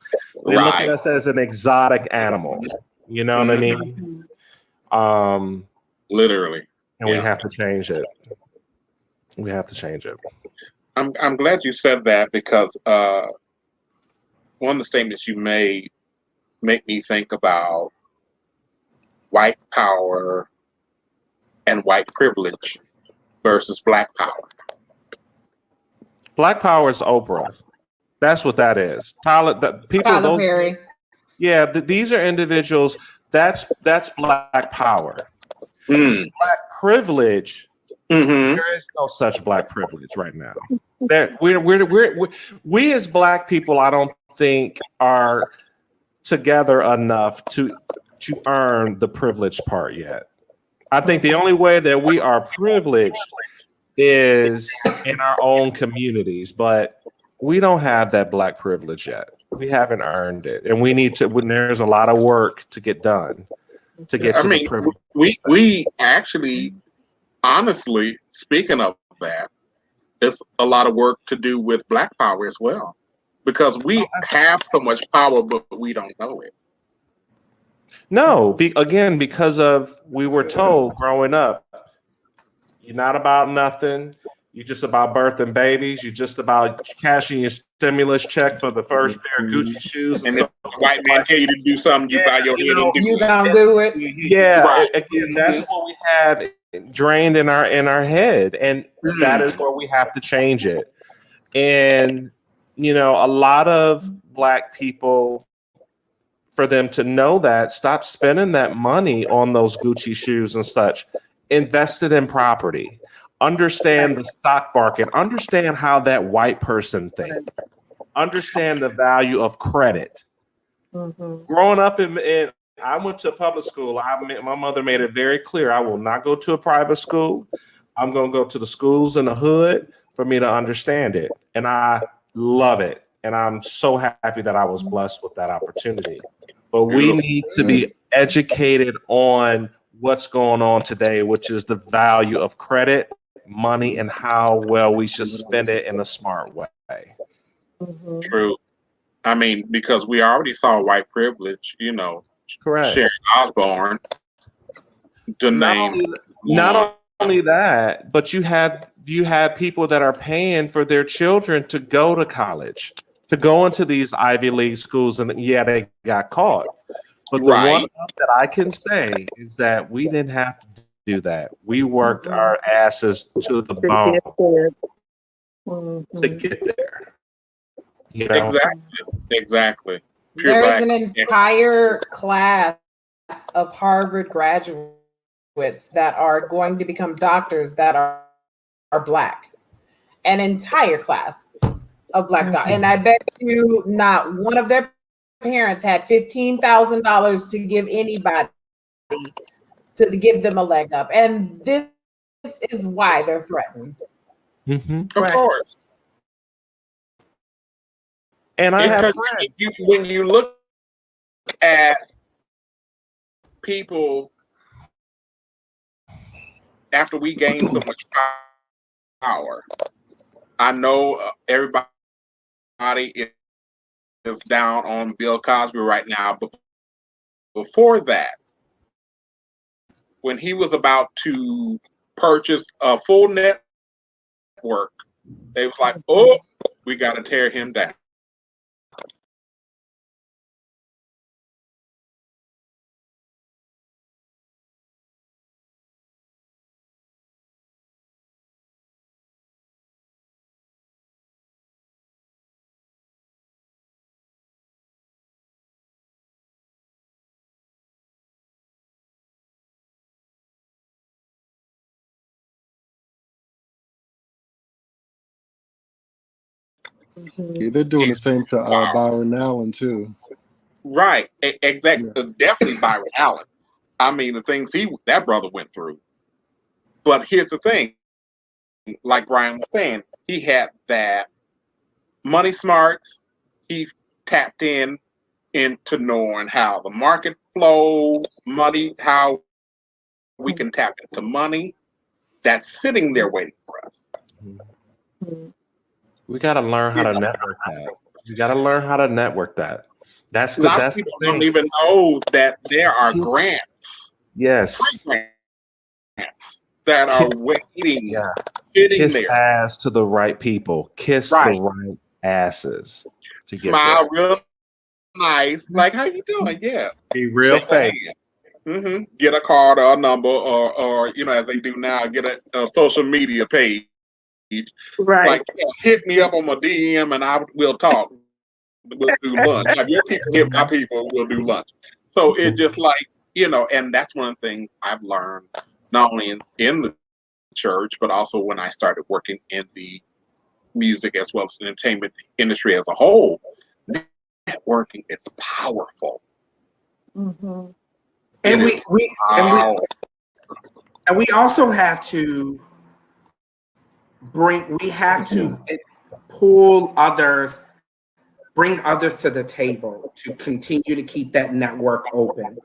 They look at us as an exotic animal. You know what I mean? Literally. And we have to change it. We have to change it. I'm glad you said that, because one of the statements you made make me think about white power and white privilege versus Black power. Black power is Oprah. That's what that is. Tyler Perry. Yeah, these are individuals. That's Black power. Black privilege. There is no such Black privilege right now. We as Black people, I don't think are together enough to earn the privilege part yet. I think the only way that we are privileged is in our own communities, but we don't have that Black privilege yet. We haven't earned it, and we need to. There's a lot of work to get done to get to the privilege. We actually, honestly, speaking of that, there's a lot of work to do with Black power as well, because we have so much power, but we don't know it. No, because of we were told growing up, you're not about nothing. You're just about birthing babies. You're just about cashing your stimulus check for the first pair of Gucci shoes. And if a white man tell you to do something, you bow your head and do You it. gonna do it? Yeah, right. Again, that's what we had drained in our head, and that is where we have to change it. And a lot of Black people, for them to know that, stop spending that money on those Gucci shoes and such. Invest it in property. Understand the stock market. Understand how that white person thinks. Understand the value of credit. Growing up I went to public school. My mother made it very clear, I will not go to a private school. I'm going to go to the schools in the hood for me to understand it. And I love it. And I'm so happy that I was blessed with that opportunity. But we need to be educated on what's going on today, which is the value of credit, money, and how well we should spend it in a smart way. True. I mean, because we already saw white privilege, Correct. Sharon Osbourne, the name. Not only that, but you have people that are paying for their children to go to college, to go into these Ivy League schools, and they got caught. But the one that I can say is that we didn't have to do that. We worked our asses to the bone to get there. Exactly. Pure There Black. is an entire class of Harvard graduates that are going to become doctors that are Black. an entire class of Black daughters. And I bet you not one of their parents had $15,000 to give anybody to give them a leg up. And this is why they're threatened. Mhm. Of Right. course. And I have Because when you look at people after we gain so much power, I know everybody is down on Bill Cosby right now, but before that, when he was about to purchase a full network, they was like, "Oh, we got to tear him down." Mhm. They're doing the same to Byron Allen too. Right, exactly. Definitely Byron Allen. I mean, the things that brother went through. But here's the thing, like Brian was saying, he had that money smarts. He tapped into knowing how the market flows, money, how we can tap into money that's sitting there waiting for us. Mhm. we got to learn how to network that. We got to learn how to network that. A lot of people don't even know that there are grants, Yes. free grants that are waiting, Yeah. sitting Kiss there. ass to the right people. Kiss Right. the right asses to get Smile real nice, like how you doing? Yeah, Be real shake a fake. hand. Get a card or a number, or as they do now, get a social media page. Right. Like, hit me up on my DM and we'll talk. We'll do lunch. Have your people hit my people, we'll do lunch. So it's just like, and that's one of the things I've learned, not only in the church, but also when I started working in the music as well as the entertainment industry as a whole. Networking is powerful. Mhm. And It is we also have to pull others, bring others to the table to continue to keep that network open.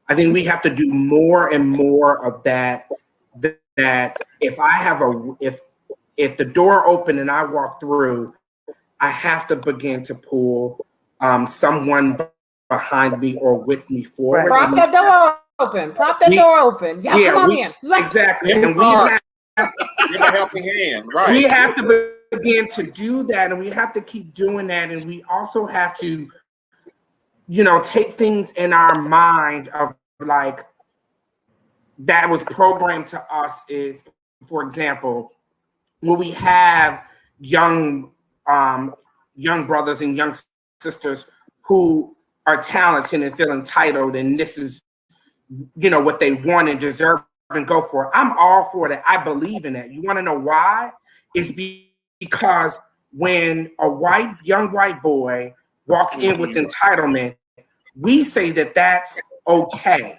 I think we have to do more and more of that. That if I have if the door open and I walk through, I have to begin to pull someone behind me or with me forward. Right. Prop that door open. Prop that door open. Yeah, come on in. Exactly. And give a helping hand. Right. We have to begin to do that, and we have to keep doing that, and we also have to, take things in our mind of like that was programmed to us is, for example, when we have young brothers and young sisters who are talented and feel entitled, and this is, what they want and deserve and go for. I'm all for that. I believe in that. You want to know why? It's because when a young white boy walks in with entitlement, we say that that's okay,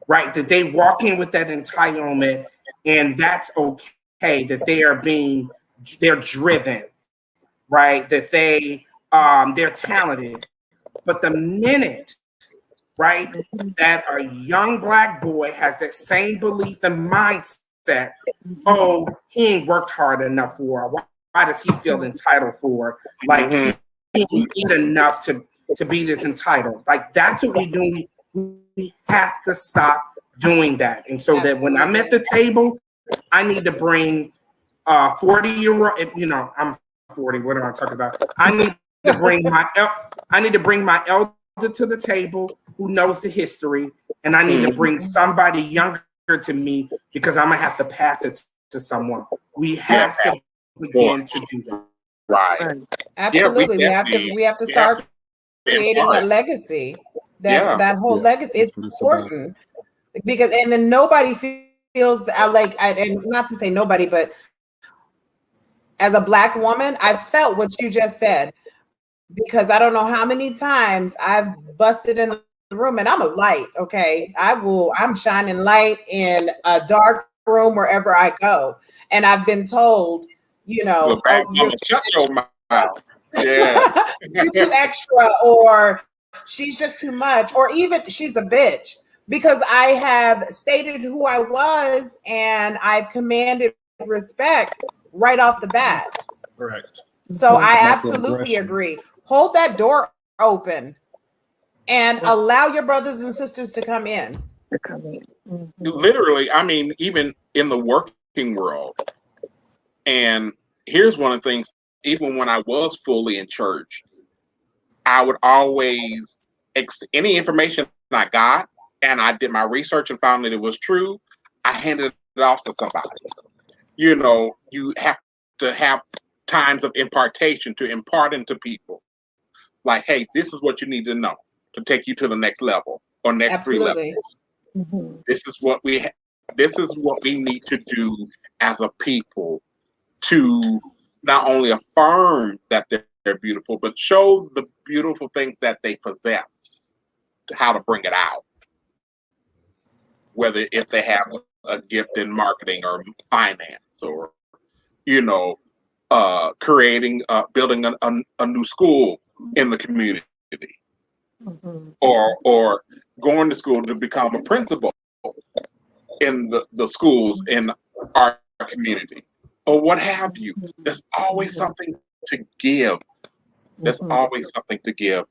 right? That they walk in with that entitlement and that's okay, that they're driven, right? That they're talented. But the minute, right, that a young Black boy has that same belief and mindset, oh, he ain't worked hard enough for, why does he feel entitled for? Like, he ain't get enough to be this entitled. Like, that's what we do. We have to stop doing that. And so that when I'm at the table, I need to bring 40-year-old, I'm 40, what am I talking about? I need to bring my elder to the table who knows the history, and I need to bring somebody younger to me because I'm gonna have to pass it to someone. We have to begin to do that. Right. Absolutely. We have to start creating a legacy. That whole legacy is important because, and then nobody feels and not to say nobody, but as a Black woman, I felt what you just said, because I don't know how many times I've busted in the room, and I'm a light, okay? I'm shining light in a dark room wherever I go. And I've been told, you know, The back oh, you're mama, shut your mouth. Yeah. you're too extra, or she's just too much, or even she's a bitch, because I have stated who I was and I've commanded respect right off the bat. Correct. So I absolutely Microaggression. agree. Hold that door open and allow your brothers and sisters to come in. To come in. Mhm. Literally, I mean, even in the working world. And here's one of the things, even when I was fully in church, I would always, any information I got and I did my research and found that it was true, I handed it off to somebody. You know, you have to have times of impartation to impart into people. Like, hey, this is what you need to know to take you to the next level or next three Absolutely. levels. Mhm. This is what we need to do as a people to not only affirm that they're beautiful, but show the beautiful things that they possess, how to bring it out. Whether if they have a gift in marketing or finance, or you know, building a new school in the community, Mhm. or going to school to become a principal in the schools in our community, or what have you. There's always something to give. There's Mhm. always something to give.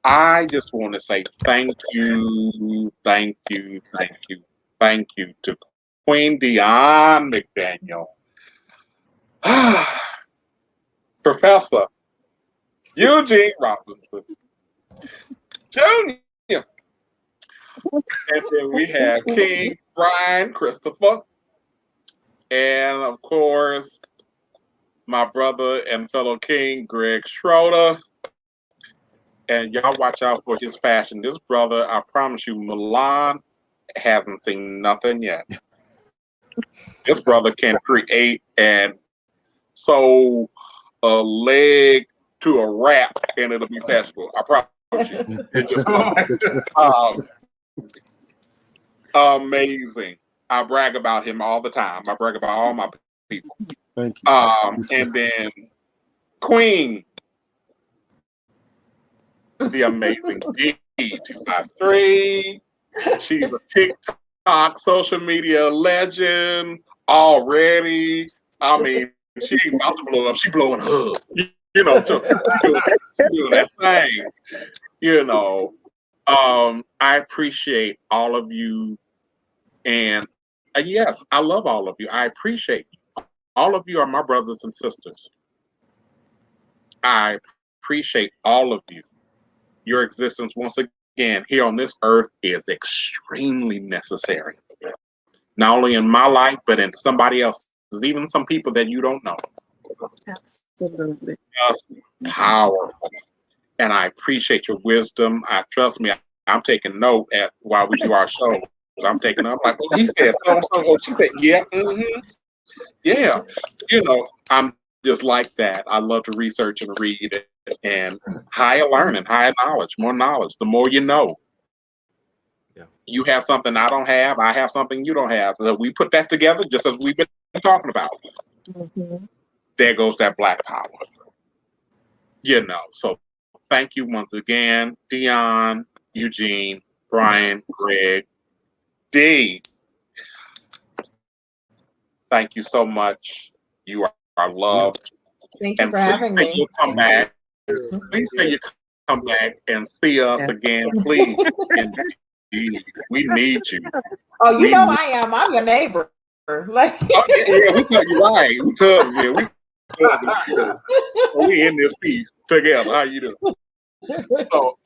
I just want to say thank you, thank you, thank you, thank you to Queen Dion McDaniel, Professor Eugene Robinson Jr., and then we have King Brian Christopher, and of course, my brother and fellow King Greg Schroeder. And y'all watch out for his fashion. This brother, I promise you, Milan hasn't seen nothing yet. This brother can create and sew a leg to a wrap, and it'll be fashionable. I promise you. It's just amazing. I brag about him all the time. I brag about all my people. Thank you. And then Queen, the amazing D253. She's a TikTok social media legend already. I mean, she ain't about to blow up. She blowing up. You know, so doing that thing. You know, I appreciate all of you, and yes, I love all of you. I appreciate you. All of you are my brothers and sisters. I appreciate all of you. Your existence, once again, here on this earth is extremely necessary. Not only in my life, but in somebody else's, even some people that you don't know. Absolutely. Just powerful. And I appreciate your wisdom. Trust me, I'm taking note while we do our show. I'm taking up like, oh, he said so and so. Oh, she said, yeah, yeah. You know, I'm just like that. I love to research and read and higher learning, higher knowledge, more knowledge. The more you know. Yeah. You have something I don't have. I have something you don't have. So we put that together, just as we've been talking about. Mhm. There goes that Black power. You know. So thank you once again, Dion, Eugene, Brian, Greg, D. Thank you so much. You are loved. Thank you And for please having say me. you'll come back. Please say you come back and see us again, please. Indeed. We need you. Oh, you We know need- I am. I'm your neighbor. Like, Oh, yeah, we could. You're right. We could. Yeah, we could. We in this piece together. How you doing? So,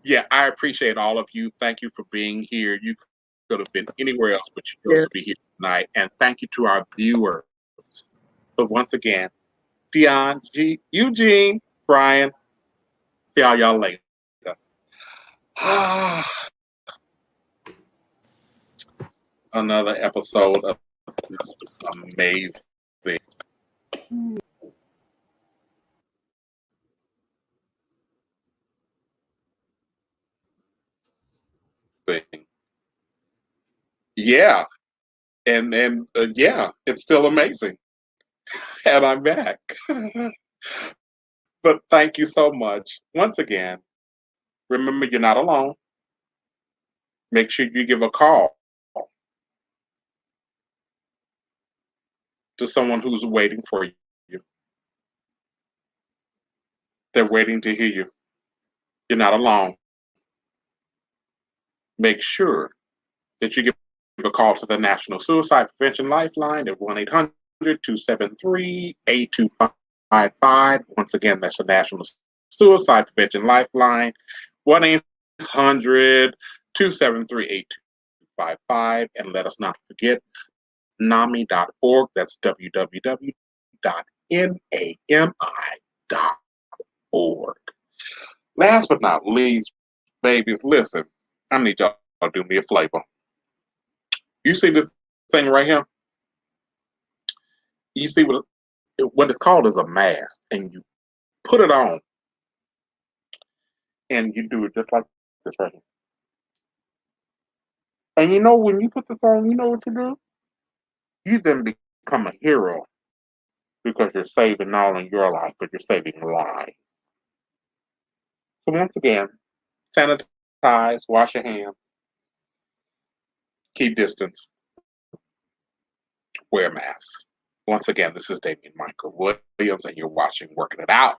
yeah, I appreciate all of you. Thank you for being here. You could have been anywhere else, but you chose to be here tonight. And thank you to our viewers. So once again, Dion, Eugene, Brian, see y'all later. Another episode of this amazing Yeah, and yeah, it's still amazing. And I'm back. But thank you so much once again. Remember, you're not alone. Make sure you give a call to someone who's waiting for you. They're waiting to hear you. You're not alone. Make sure that you give a call to the National Suicide Prevention Lifeline at 1-800-273-8255. Once again, that's the National Suicide Prevention Lifeline, 1-800-273-8255. And let us not forget NAMI.org. That's www.nami.org. Last but not least, babies, listen, I need y'all to do me a flavor. You see this thing right here? You see what it's called is a mask, and you put it on, and you do it just like this right here. And you know when you put this on, you know what you do? You then become a hero because you're saving not only your life, but you're saving lives. So once again, sanitize, wash your hands, keep distance, wear a mask. Once again, this is Damian Michael Williams, and you're watching Working It Out